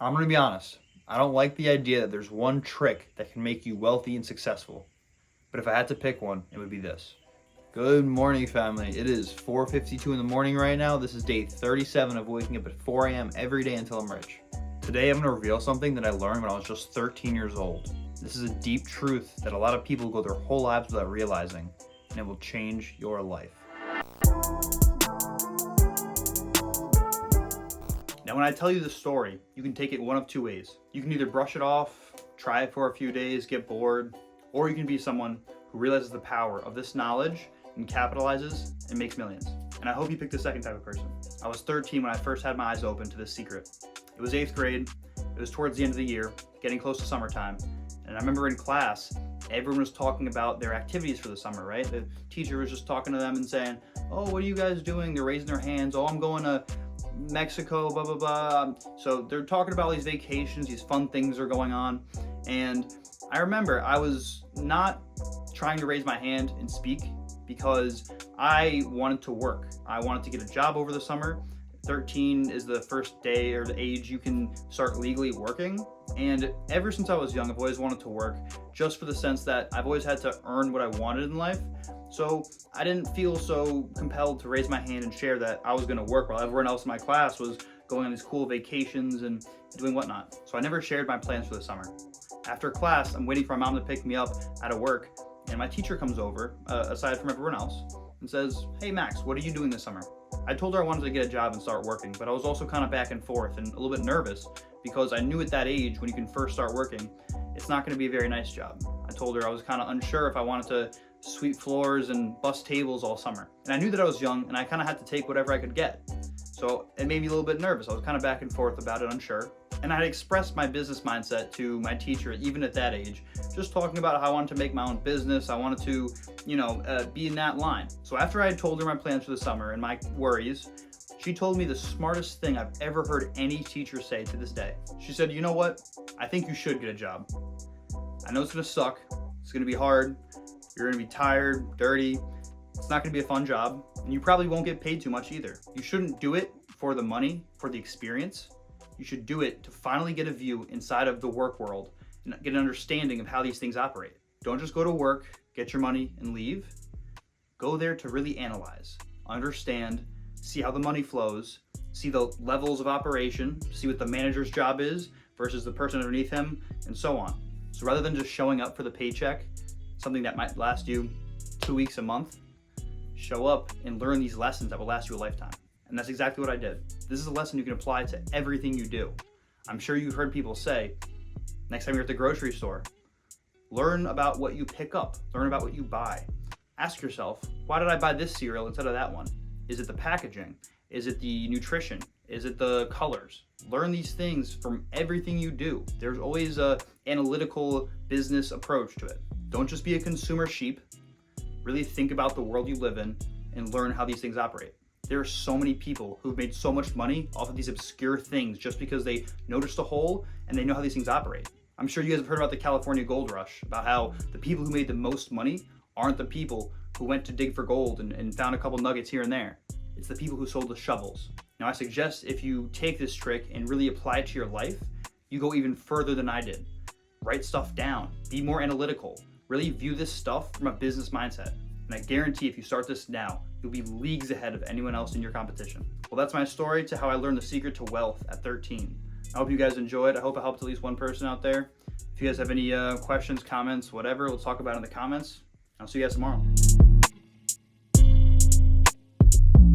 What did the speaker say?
I'm gonna be honest. I don't like the idea that there's one trick that can make you wealthy and successful. But if I had to pick one, it would be this. Good morning, family. It is 4:52 in the morning right now. This is day 37 of waking up at 4 a.m. every day until I'm rich. Today, I'm gonna reveal something that I learned when I was just 13 years old. This is a deep truth that a lot of people go their whole lives without realizing, and it will change your life. Now, when I tell you this story, you can take it one of two ways. You can either brush it off, try it for a few days, get bored, or you can be someone who realizes the power of this knowledge and capitalizes and makes millions. And I hope you pick the second type of person. I was 13 when I first had my eyes open to this secret. It was 8th grade. It was towards the end of the year, getting close to summertime. And I remember in class, everyone was talking about their activities for the summer, right? The teacher was just talking to them and saying, oh, what are you guys doing? They're raising their hands. Oh, I'm going to Mexico, blah, blah, blah. So they're talking about all these vacations, these fun things are going on. And I remember I was not trying to raise my hand and speak because I wanted to work. I wanted to get a job over the summer. 13 is the first day or the age you can start legally working. And ever since I was young, I've always wanted to work, just for the sense that I've always had to earn what I wanted in life. So I didn't feel so compelled to raise my hand and share that I was gonna work while everyone else in my class was going on these cool vacations and doing whatnot. So I never shared my plans for the summer. After class, I'm waiting for my mom to pick me up out of work, and my teacher comes over, aside from everyone else, and says, hey Max, what are you doing this summer? I told her I wanted to get a job and start working, but I was also kind of back and forth and a little bit nervous because I knew at that age, when you can first start working, it's not gonna be a very nice job. I told her I was kind of unsure if I wanted to sweep floors and bus tables all summer. And I knew that I was young and I kind of had to take whatever I could get. So it made me a little bit nervous. I was kind of back and forth about it, unsure. And I had expressed my business mindset to my teacher, even at that age, just talking about how I wanted to make my own business. I wanted to, be in that line. So after I had told her my plans for the summer and my worries, she told me the smartest thing I've ever heard any teacher say to this day. She said, you know what? I think you should get a job. I know it's gonna suck. It's gonna be hard. You're gonna be tired, dirty. It's not gonna be a fun job, and you probably won't get paid too much either. You shouldn't do it for the money, for the experience. You should do it to finally get a view inside of the work world and get an understanding of how these things operate. Don't just go to work, get your money, and leave. Go there to really analyze, understand, see how the money flows, see the levels of operation, see what the manager's job is versus the person underneath him, and so on. So rather than just showing up for the paycheck, something that might last you 2 weeks, a month, show up and learn these lessons that will last you a lifetime. And that's exactly what I did. This is a lesson you can apply to everything you do. I'm sure you've heard people say, next time you're at the grocery store, learn about what you pick up, learn about what you buy. Ask yourself, why did I buy this cereal instead of that one? Is it the packaging? Is it the nutrition? Is it the colors? Learn these things from everything you do. There's always an analytical business approach to it. Don't just be a consumer sheep. Really think about the world you live in and learn how these things operate. There are so many people who've made so much money off of these obscure things just because they noticed a hole and they know how these things operate. I'm sure you guys have heard about the California gold rush, about how the people who made the most money aren't the people who went to dig for gold and found a couple nuggets here and there. It's the people who sold the shovels. Now I suggest if you take this trick and really apply it to your life, you go even further than I did. Write stuff down, be more analytical, really view this stuff from a business mindset. And I guarantee if you start this now, you'll be leagues ahead of anyone else in your competition. Well, that's my story to how I learned the secret to wealth at 13. I hope you guys enjoyed. I hope it helped at least one person out there. If you guys have any questions, comments, whatever, let's talk about it in the comments. I'll see you guys tomorrow.